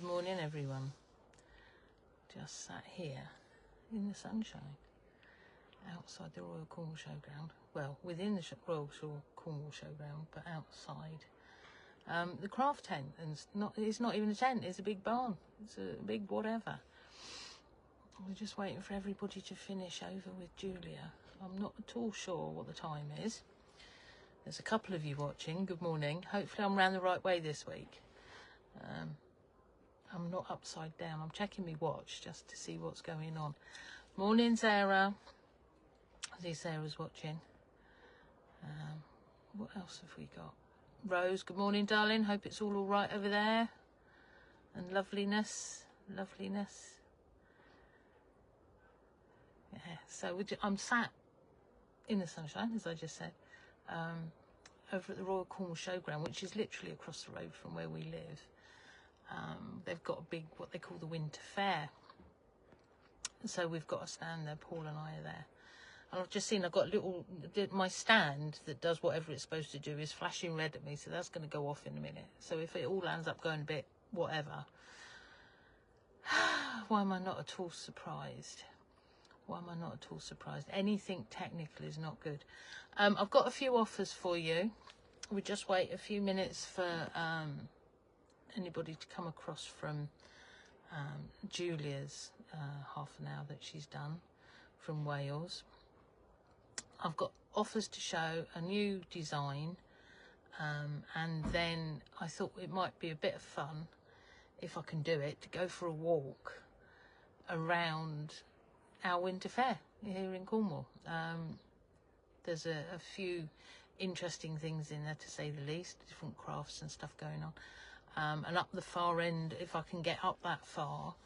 morning, everyone. Just sat here in the sunshine outside the Royal Cornwall Showground. Well, within the Royal Cornwall Showground, but outside. The craft tent, and it's not even a tent, it's a big barn. It's a big whatever. We're just waiting for everybody to finish over with Julia. I'm not at all sure what the time is. There's a couple of you watching. Good morning. Hopefully I'm round the right way this week. I'm not upside down. I'm checking my watch just to see what's going on. Morning, Sarah. I see Sarah's watching. What else have we got? Rose, good morning, darling. Hope it's all right over there. And loveliness. Loveliness. Yeah, so I'm sat in the sunshine, as I just said, over at the Royal Cornwall Showground, which is literally across the road from where we live. They've got a big, what they call the winter fair. So we've got a stand there, Paul and I are there. And I've just seen, I've got a little, my stand that does whatever it's supposed to do is flashing red at me, so that's going to go off in a minute. So if it all ends up going a bit whatever, why am I not at all surprised? Why am I not at all surprised? Anything technical is not good. I've got a few offers for you. We just wait a few minutes for anybody to come across from Julia's half an hour that she's done from Wales. I've got offers to show, a new design, and then I thought it might be a bit of fun, if I can do it, to go for a walk around our winter fair here in Cornwall. There's a few interesting things in there, to say the least, different crafts and stuff going on. And up the far end, if I can get up that far,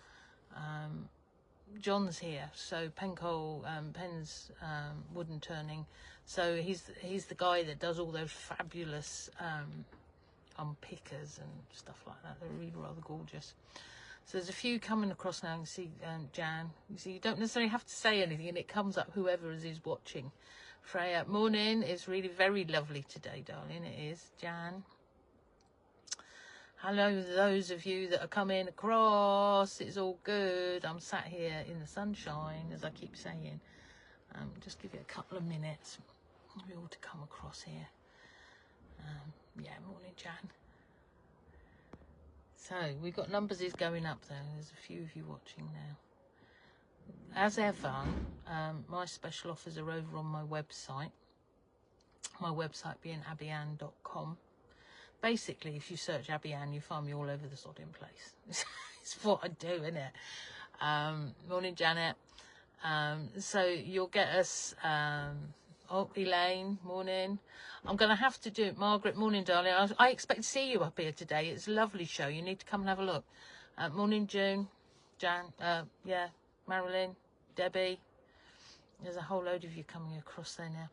John's here, so Penn's wooden turning, so he's the guy that does all those fabulous unpickers and stuff like that. They're really rather gorgeous. So there's a few coming across now. You can see Jan. You see, you don't necessarily have to say anything, and it comes up whoever is watching. Freya, morning. It's really very lovely today, darling. It is. Jan. Hello, those of you that are coming across. It's all good. I'm sat here in the sunshine, as I keep saying. Just give it a couple of minutes. We all to come across here. Yeah, morning, Jan. So we've got numbers is going up there. There's a few of you watching now. As ever, my special offers are over on my website. My website being Abbieanne.com. Basically, if you search Abbieanne, you find me all over the sodding place. It's what I do, isn't it? Morning, Janet. So you'll get us. Oh, Elaine, morning. I'm going to have to do it. Margaret, morning, darling. I expect to see you up here today. It's a lovely show. You need to come and have a look. Morning, June. Jan, yeah, Marilyn, Debbie. There's a whole load of you coming across there now.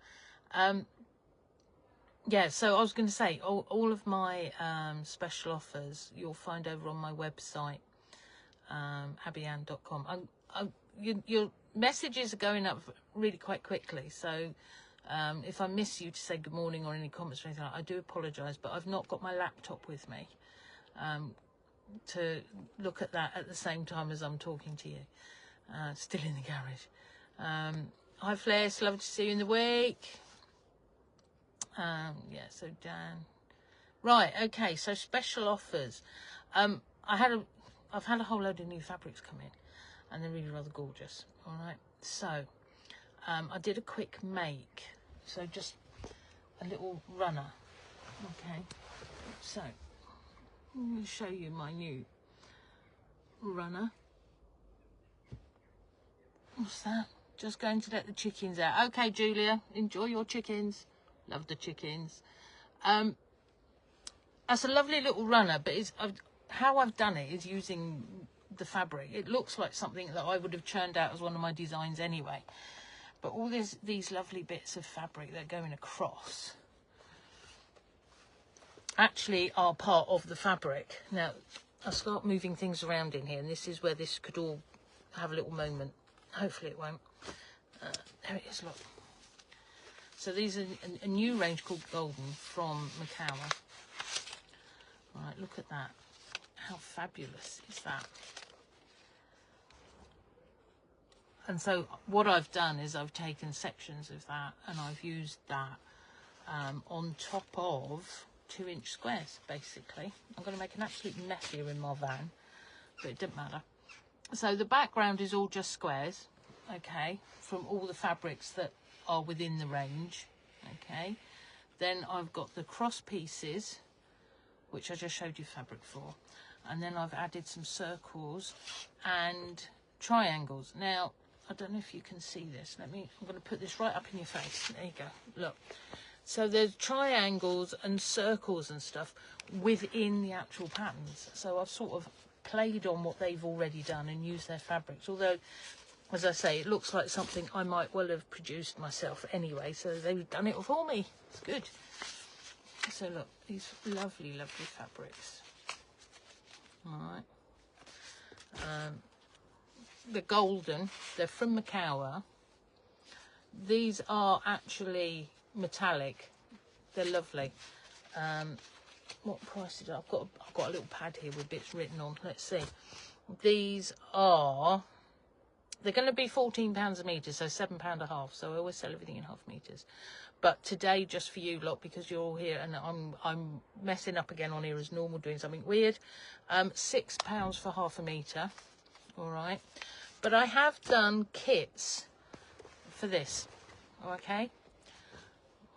Yeah, so I was going to say, all of my special offers you'll find over on my website, Abbieanne.com. Your messages are going up really quite quickly, so if I miss you to say good morning or any comments or anything like that, I do apologise, but I've not got my laptop with me to look at that at the same time as I'm talking to you. Still in the garage. Hi, Flair, lovely to see you in the week. Yeah, so Dan. Right, okay, so special offers. I've had a whole load of new fabrics come in, and they're really rather gorgeous. All right, so I did a quick make, so just a little runner. Okay, so I'm going to show you my new runner. What's that? Just going to let the chickens out. Okay, Julia, enjoy your chickens. Love the chickens. That's a lovely little runner, but how I've done it is using the fabric. It looks like something that I would have churned out as one of my designs anyway. But all these lovely bits of fabric that are going across actually are part of the fabric. Now, I'll start moving things around in here, and this is where this could all have a little moment. Hopefully it won't. There it is, look. So these are a new range called Golden from Macau. Right, look at that. How fabulous is that? And so what I've done is I've taken sections of that and I've used that on top of 2-inch squares, basically. I'm going to make an absolute mess here in my van, but it doesn't matter. So the background is all just squares, okay, from all the fabrics that are within the range, okay. Then I've got the cross pieces, which I just showed you fabric for. And then I've added some circles and triangles. Now, I don't know if you can see this. I'm going to put this right up in your face. There you go. Look. So there's triangles and circles and stuff within the actual patterns. So I've sort of played on what they've already done and used their fabrics. Although, as I say, it looks like something I might well have produced myself anyway. So they've done it for me. It's good. So look, these lovely, lovely fabrics. All right. The golden, they're from Macawa. These are actually metallic. They're lovely. What price did I've got a little pad here with bits written on. Let's see. These are, they're going to be £14 a metre, so £7 a half. So I always sell everything in half metres. But today, just for you lot, because you're all here and I'm messing up again on here as normal, doing something weird. £6 for half a metre. All right. But I have done kits for this. Okay.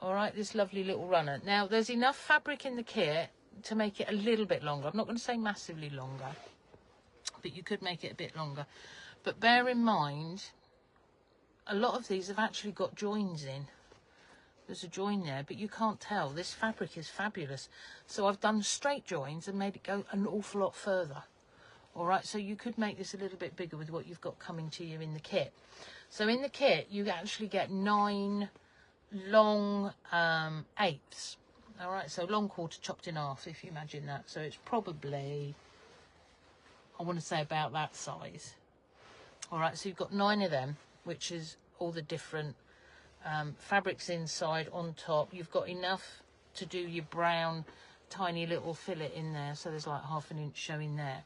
All right, this lovely little runner. Now, there's enough fabric in the kit to make it a little bit longer. I'm not going to say massively longer, but you could make it a bit longer. But bear in mind, a lot of these have actually got joins in. There's a join there, but you can't tell. This fabric is fabulous. So I've done straight joins and made it go an awful lot further. All right, so you could make this a little bit bigger with what you've got coming to you in the kit. So in the kit, you actually get 9 long 1/8. All right, so long quarter chopped in half, if you imagine that. So it's probably, I want to say about that size. All right, so you've got 9 of them, which is all the different fabrics inside, on top. You've got enough to do your brown tiny little fillet in there, so there's like ½ an inch showing there.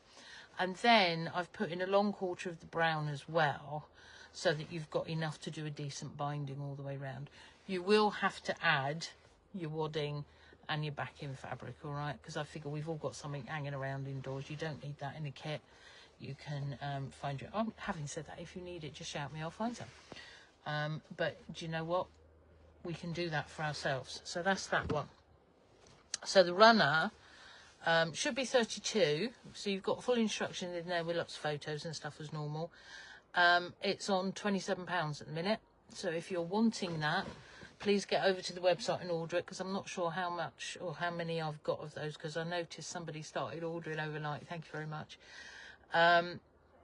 And then I've put in a long quarter of the brown as well, so that you've got enough to do a decent binding all the way around. You will have to add your wadding and your backing fabric, all right? Because I figure we've all got something hanging around indoors. You don't need that in a kit. You can find your... Oh, having said that, if you need it, just shout me, I'll find some. But do you know what? We can do that for ourselves. So that's that one. So the runner should be 32. So you've got full instructions in there with lots of photos and stuff as normal. It's on £27 at the minute. So if you're wanting that, please get over to the website and order it, because I'm not sure how much or how many I've got of those, because I noticed somebody started ordering overnight. Thank you very much.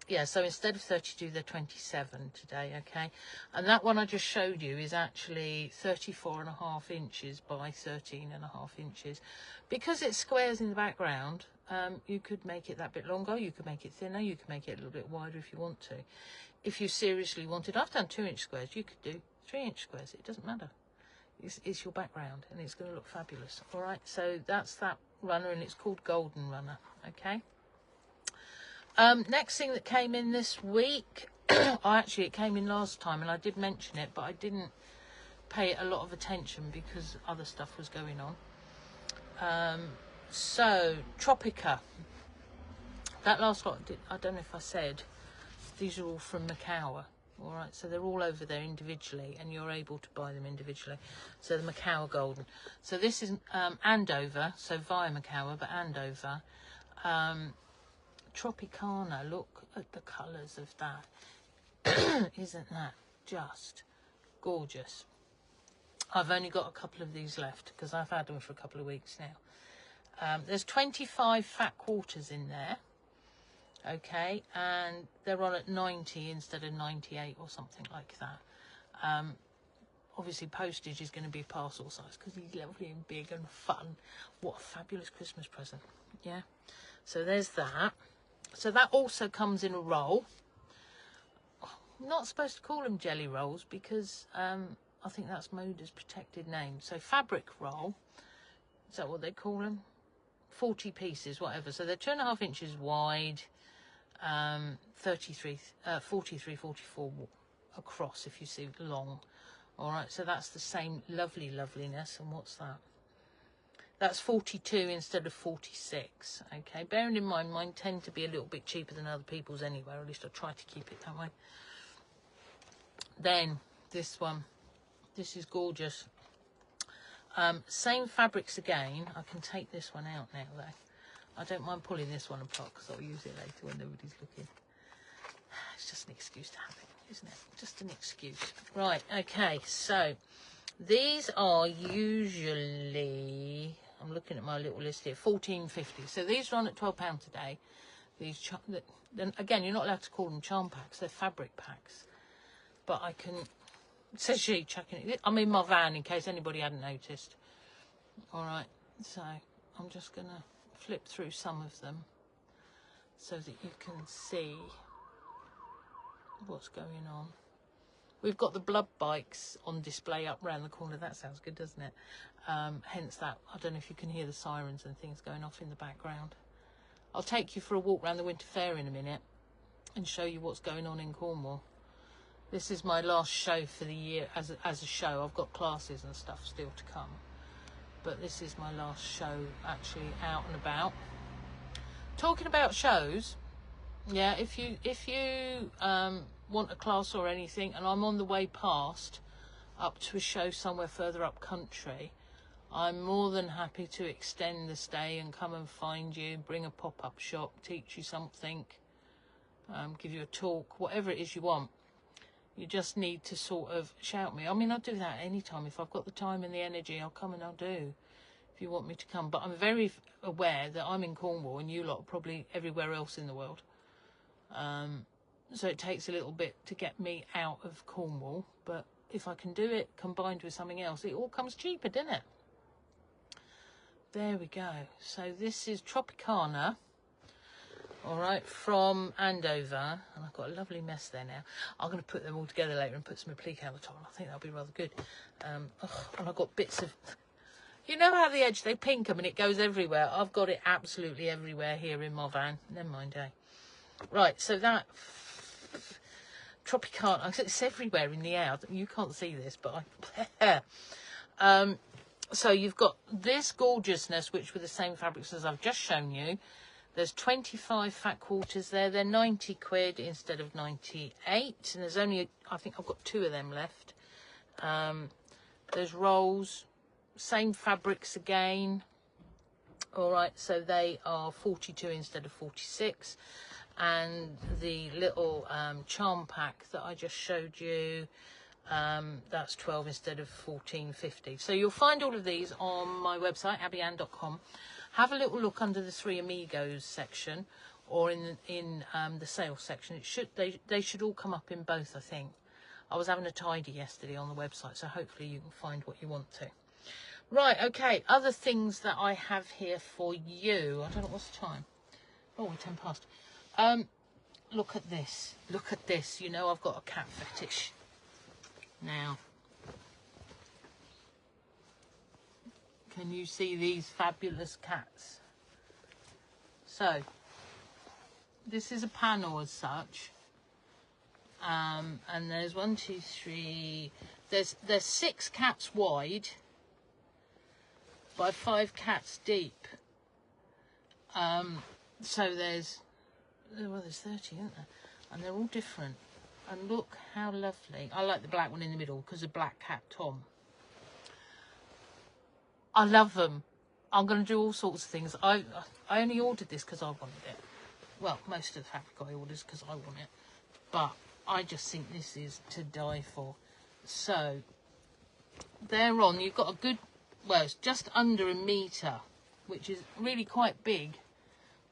Yeah, so instead of 32, they're 27 today, okay? And that one I just showed you is actually 34.5 inches by 13.5 inches. Because it's squares in the background, you could make it that bit longer, you could make it thinner, you could make it a little bit wider if you want to. If you seriously wanted, I've done 2-inch squares, you could do 3-inch squares, it doesn't matter. It's your background and it's going to look fabulous, all right? So that's that runner, and it's called Golden Runner, okay? Next thing that came in this week, actually it came in last time and I did mention it, but I didn't pay it a lot of attention because other stuff was going on. So Tropica, that last lot, I don't know if I said, these are all from Macawa. All right, so they're all over there individually, and you're able to buy them individually. So the Macawa Golden. So this is Andover, so via Macawa, but Andover. Tropicana, look at the colours of that. Isn't that just gorgeous? I've only got a couple of these left because I've had them for a couple of weeks now. There's 25 fat quarters in there, okay, and they're on at 90 instead of 98 or something like that. Obviously postage is going to be parcel size because he's lovely and big and fun. What a fabulous Christmas present. Yeah, so there's that. So that also comes in a roll. I'm not supposed to call them jelly rolls because I think that's Moda's protected name. So fabric roll, is that what they call them? 40 pieces, whatever. So they're 2.5 inches wide, 43, 43, 44 across, if you see, long. All right, so that's the same loveliness. And what's that? That's 42 instead of 46. Okay, bearing in mind, mine tend to be a little bit cheaper than other people's anyway, or at least I try to keep it that way. Then this one, this is gorgeous. Same fabrics again. I can take this one out now though. I don't mind pulling this one apart because I'll use it later when nobody's looking. It's just an excuse to have it, isn't it? Just an excuse. Right, okay, so these are usually, I'm looking at my little list here, $14.50. So these run at £12 a day. These, then again, you're not allowed to call them charm packs, they're fabric packs. But I can, it says she chucking it. I'm in my van in case anybody hadn't noticed. All right, so I'm just going to flip through some of them so that you can see what's going on. We've got the blood bikes on display up round the corner. That sounds good, doesn't it? Hence that, I don't know if you can hear the sirens and things going off in the background. I'll take you for a walk around the Winter Fair in a minute and show you what's going on in Cornwall. This is my last show for the year as a show. I've got classes and stuff still to come. But this is my last show actually out and about. Talking about shows, yeah, if you want a class or anything and I'm on the way past up to a show somewhere further up country, I'm more than happy to extend the stay and come and find you, bring a pop-up shop, teach you something, give you a talk, whatever it is you want. You just need to sort of shout me. I mean, I'll do that anytime. If I've got the time and the energy, I'll come and I'll do, if you want me to come. But I'm very aware that I'm in Cornwall and you lot are probably everywhere else in the world. So it takes a little bit to get me out of Cornwall. But if I can do it combined with something else, it all comes cheaper, doesn't it? There we go. So this is Tropicana. All right, from Andover, and I've got a lovely mess there now. I'm going to put them all together later and put some applique on the top, and I think that'll be rather good. And I've got bits of, you know how the edge, they pink them and it goes everywhere. I've got it absolutely everywhere here in my van. Never mind, eh? Right, so that Tropicana, it's everywhere in the air. You can't see this, but I... so you've got this gorgeousness, which were the same fabrics as I've just shown you. There's 25 fat quarters there. They're 90 quid instead of 98. And there's only, I think I've got 2 of them left. There's rolls, same fabrics again. All right, so they are 42 instead of 46. And the little charm pack that I just showed you, that's 12 instead of 14.50. So you'll find all of these on my website, Abbieanne.com. Have a little look under the Three Amigos section or in the sales section. They should all come up in both, I think. I was having a tidy yesterday on the website, so hopefully you can find what you want to. Right, okay, other things that I have here for you. I don't know what's the time. Oh, we're 10 past. Look at this. Look at this. You know I've got a cat fetish. Now, can you see these fabulous cats? So, this is a panel as such. And there's 1, 2, 3. There's 6 cats wide by 5 cats deep. So there's 30, isn't there? And they're all different. And look how lovely. I like the black one in the middle because of black cat Tom. I love them. I'm going to do all sorts of things. I only ordered this because I wanted it. Well, most of the fabric I ordered is because I want it. But I just think this is to die for. So, they're on. You've got a good, well, it's just under a metre, which is really quite big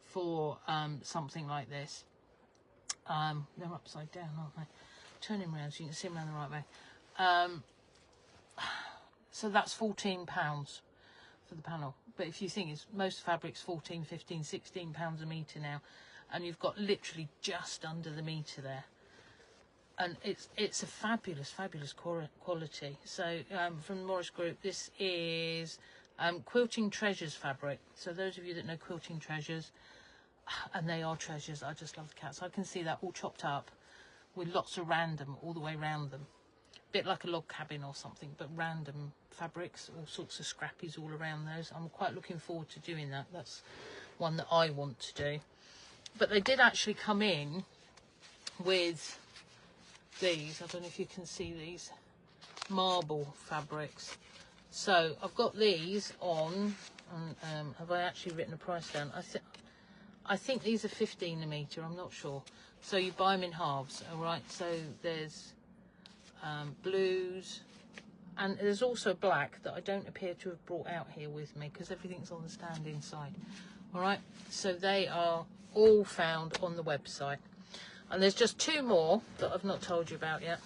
for something like this. They're upside down, aren't they? Turn him around so you can see them around the right way. So that's £14 for the panel. But if you think it's most fabrics 14, 15, 16 pounds a metre now, and you've got literally just under the metre there. And it's a fabulous, fabulous quality. So from the Morris Group, this is Quilting Treasures fabric. So those of you that know Quilting Treasures, and they are treasures, I just love the cats. I can see that all chopped up with lots of random all the way around them. Bit like a log cabin or something, but random fabrics, all sorts of scrappies all around those. I'm quite looking forward to doing that. That's one that I want to do. But they did actually come in with these. I don't know if you can see these marble fabrics. So I've got these on, and have I actually written a price down? I think these are 15 a metre, I'm not sure. So you buy them in halves, all right? So there's blues, and there's also black that I don't appear to have brought out here with me because everything's on the stand inside. All right, so they are all found on the website, and there's just 2 more that I've not told you about yet.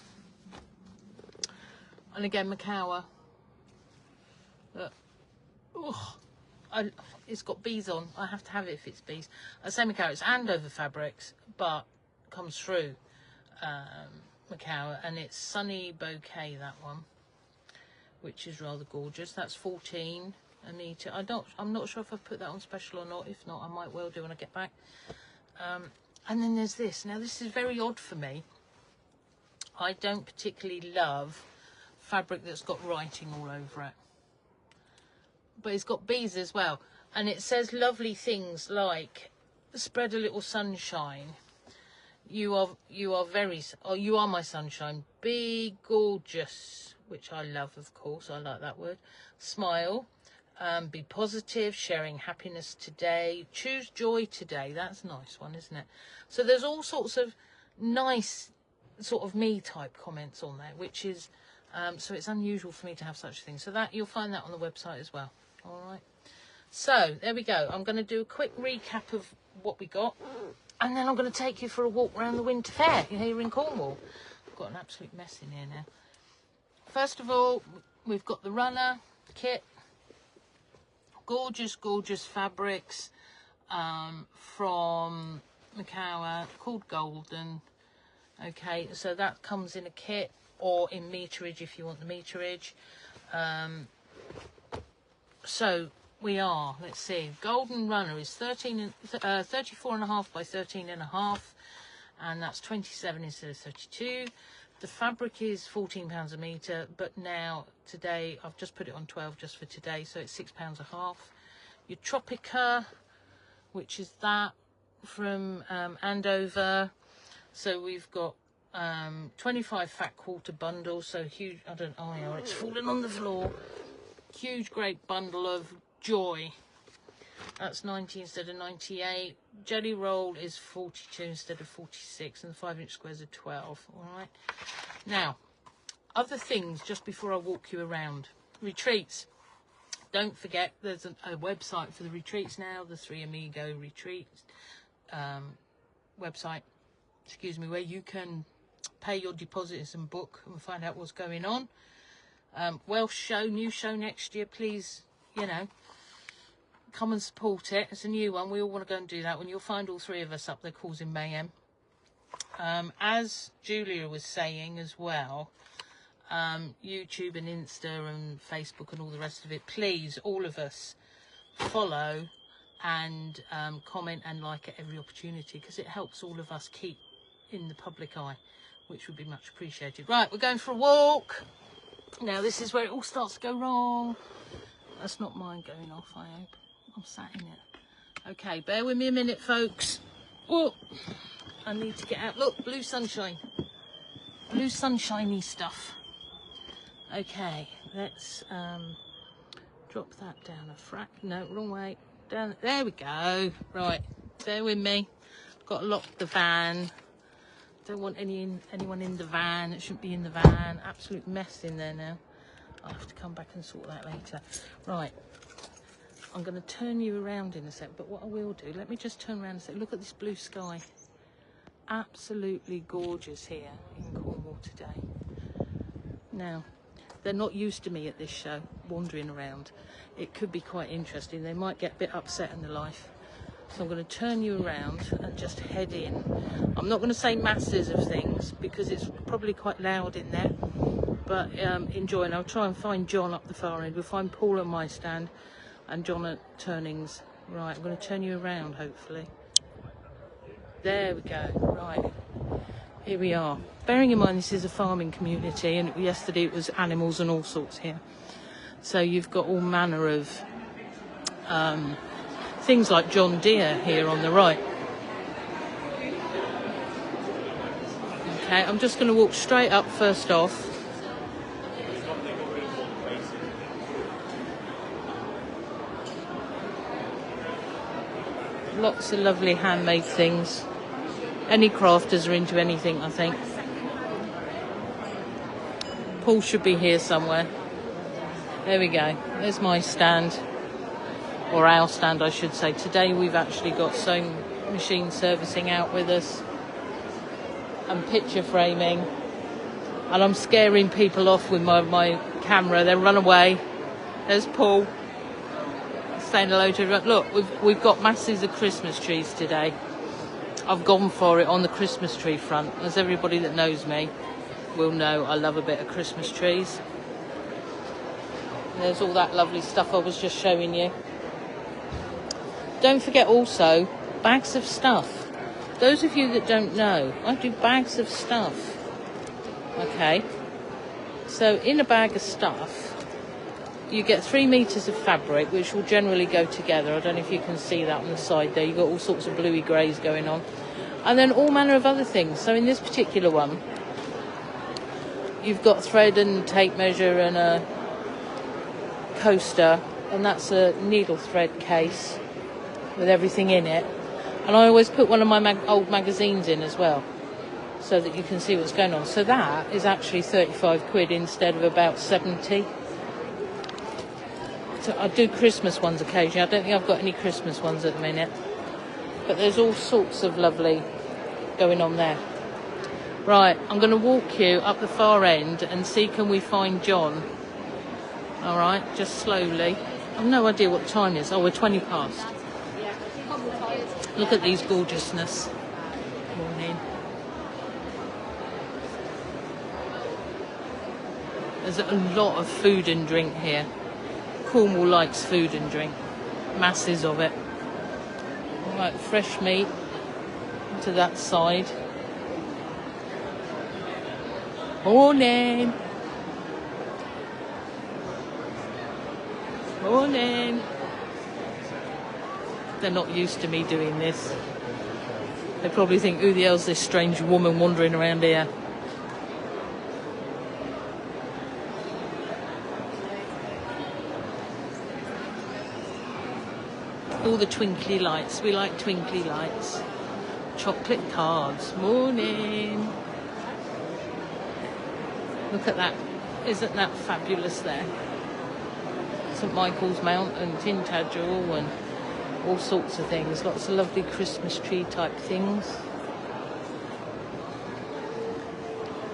And again, Macawa. It's got bees on. I have to have it if it's bees. I say Macawa, it's Andover fabrics, but comes through Macawa, and it's Sunny Bouquet, that one, which is rather gorgeous. That's 14 a metre. I'm not sure if I've put that on special or not. If not, I might well do when I get back. And then there's this. Now this is very odd for me. I don't particularly love fabric that's got writing all over it, but it's got bees as well, and it says lovely things like spread a little sunshine, you are my sunshine, be gorgeous, which I love, of course, I like that word, smile, be positive, sharing happiness today, choose joy today. That's a nice one, isn't it? So there's all sorts of nice sort of me type comments on there, which is so it's unusual for me to have such things. So that you'll find that on the website as well. All right, so there we go. I'm going to do a quick recap of what we got, and then I'm going to take you for a walk around the Winter Fair here in Cornwall. I've got an absolute mess in here now. First of all, we've got the runner kit. Gorgeous, gorgeous fabrics from Macawa called Golden. Okay, so that comes in a kit or in meterage if you want the meterage. So we are, let's see, Golden Runner is 34.5 by 13.5, and that's 27 instead of 32. The fabric is £14 a metre, but now today I've just put it on 12 just for today, so it's £6 a half. Your Tropica, which is that from Andover. So we've got 25 fat quarter bundles, so huge. I don't know, oh, it's falling on the floor. Huge great bundle of joy. That's 90 instead of 98. Jelly roll is 42 instead of 46, and the 5-inch squares are 12. All right, now other things just before I walk you around. Retreats, don't forget there's a website for the retreats now, the 3 Amigo retreats website, excuse me, where you can pay your deposits and book and find out what's going on. Welsh show, new show next year, please, you know, come and support it. It's a new one. We all want to go and do that one. You'll find all 3 of us up there causing mayhem. As Julia was saying as well, YouTube and Insta and Facebook and all the rest of it, please, all of us, follow and comment and like at every opportunity, because it helps all of us keep in the public eye, which would be much appreciated. Right, we're going for a walk. Now this is where it all starts to go wrong. That's not mine going off, I hope. I'm sat in it. Okay, bear with me a minute, folks. Oh, I need to get out. Look, blue sunshine. Blue sunshiny stuff. Okay, let's drop that down a frac. No, wrong way. Down. There we go. Right, bear with me. Got to lock the van. Don't want anyone in the van. It shouldn't be in the van. Absolute mess in there now. I'll have to come back and sort that later. Right, I'm going to turn you around in a sec, but what I will do, let me just turn around and say, look at this blue sky. Absolutely gorgeous here in Cornwall today. Now, they're not used to me at this show, wandering around. It could be quite interesting. They might get a bit upset in their life. So I'm going to turn you around and just head in. I'm not going to say masses of things because it's probably quite loud in there, but enjoying. I'll try and find John up the far end. We'll find Paul at my stand and John at Turnings. Right, I'm going to turn you around, hopefully. There we go. Right, here we are. Bearing in mind this is a farming community, and yesterday it was animals and all sorts here. So you've got all manner of things like John Deere here on the right. Okay, I'm just going to walk straight up first off. Lots of lovely handmade things. Any crafters are into anything, I think. Paul should be here somewhere. There we go. There's my stand. Or our stand, I should say. Today we've actually got sewing machine servicing out with us. And picture framing. And I'm scaring people off with my camera. They run away. There's Paul. Saying hello to everyone. Look, we've got masses of Christmas trees today. I've gone for it on the Christmas tree front. As everybody that knows me will know, I love a bit of Christmas trees. There's all that lovely stuff I was just showing you. Don't forget also, bags of stuff. Those of you that don't know, I do bags of stuff. Okay. So in a bag of stuff, you get 3 meters of fabric, which will generally go together. I don't know if you can see that on the side there. You've got all sorts of bluey greys going on. And then all manner of other things. So in this particular one, you've got thread and tape measure and a coaster. And that's a needle thread case with everything in it. And I always put one of my old magazines in as well, so that you can see what's going on. So that is actually 35 quid instead of about 70. So I do Christmas ones occasionally. I don't think I've got any Christmas ones at the minute. But there's all sorts of lovely going on there. Right, I'm going to walk you up the far end and see can we find John. All right, just slowly. I've no idea what the time is. Oh, we're 20 past. Look at these gorgeousness. Morning. There's a lot of food and drink here. Cornwall likes food and drink. Masses of it. All right, fresh meat to that side. Morning. Morning. They're not used to me doing this. They probably think, who the hell's this strange woman wandering around here? All the twinkly lights. We like twinkly lights. Chocolate cards. Morning. Look at that. Isn't that fabulous there? St Michael's Mount and Tintagel and all sorts of things. Lots of lovely Christmas tree type things.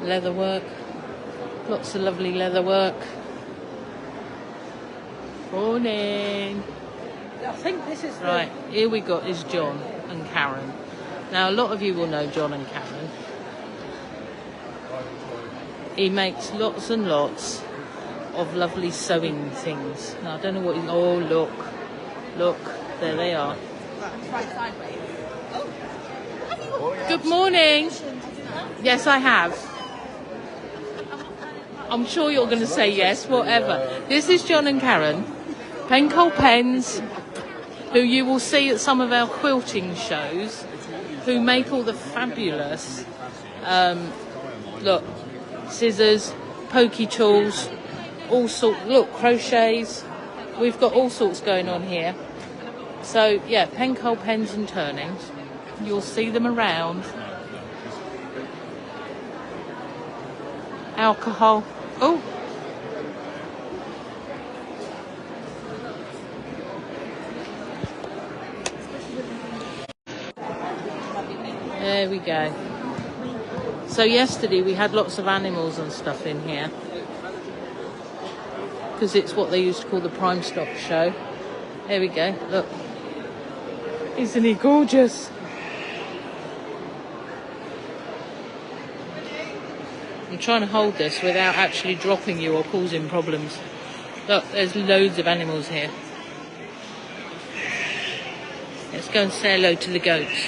Leatherwork. Lots of lovely leatherwork. Morning. I think this is right. Here we got is John and Karen. Now a lot of you will know John and Karen. He makes lots and lots of lovely sewing things. Now I don't know what he's... Oh look, there they are. right sideways. Oh. Good morning. Yes, I have. I'm sure you're going to say yes, whatever. This is John and Karen, Pencoal Pens, who you will see at some of our quilting shows, who make all the fabulous, look, scissors, pokey tools, all sorts, look, crochets. We've got all sorts going on here. So, yeah, Pencoal Pens and Turnings. You'll see them around. Alcohol. Oh. There we go. So yesterday we had lots of animals and stuff in here, because it's what they used to call the prime stock show. There we go, look. Isn't he gorgeous? I'm trying to hold this without actually dropping you or causing problems. Look, there's loads of animals here. Let's go and say hello to the goats.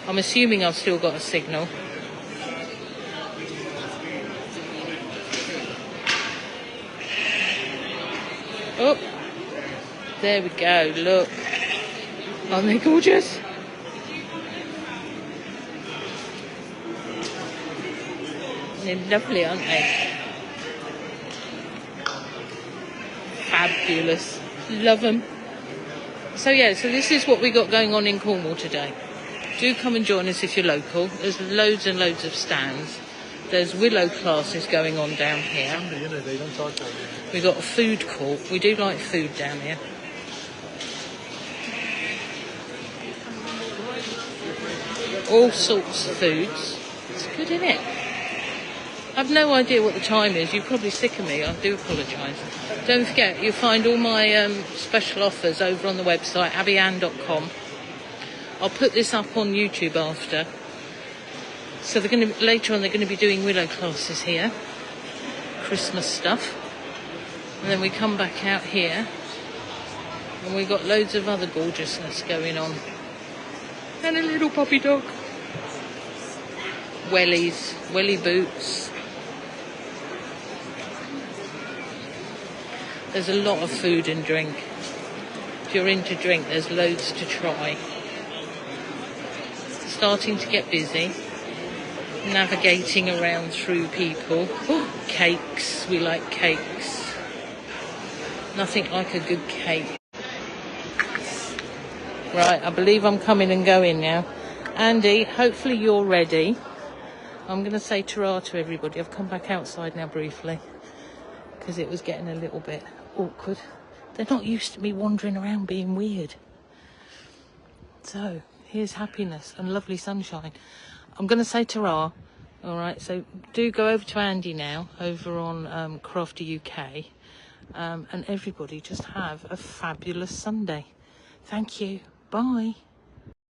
I'm assuming I've still got a signal. Oh, there we go, look. Aren't they gorgeous? They're lovely, aren't they? Fabulous. Love them. So yeah, so this is what we got going on in Cornwall today. Do come and join us if you're local. There's loads and loads of stands. There's willow classes going on down here. We've got a food court. We do like food down here. All sorts of foods. It's good, isn't it? I've no idea what the time is. You're probably sick of me. I do apologise. Don't forget, you'll find all my special offers over on the website, Abbieanne.com. I'll put this up on YouTube after. So later on they're going to be doing willow classes here. Christmas stuff. And then we come back out here. And we've got loads of other gorgeousness going on. And a little puppy dog. Wellies, welly boots. There's a lot of food and drink. If you're into drink, there's loads to try. Starting to get busy. Navigating around through people. Oh, cakes. We like cakes. Nothing like a good cake. Right, I believe I'm coming and going now. Andy, hopefully you're ready. I'm going to say ta-ra to everybody. I've come back outside now briefly because it was getting a little bit awkward. They're not used to me wandering around being weird. So, here's happiness and lovely sunshine. I'm going to say ta-ra. All right, so do go over to Andy now, over on Crafty UK. And everybody just have a fabulous Sunday. Thank you. Bye.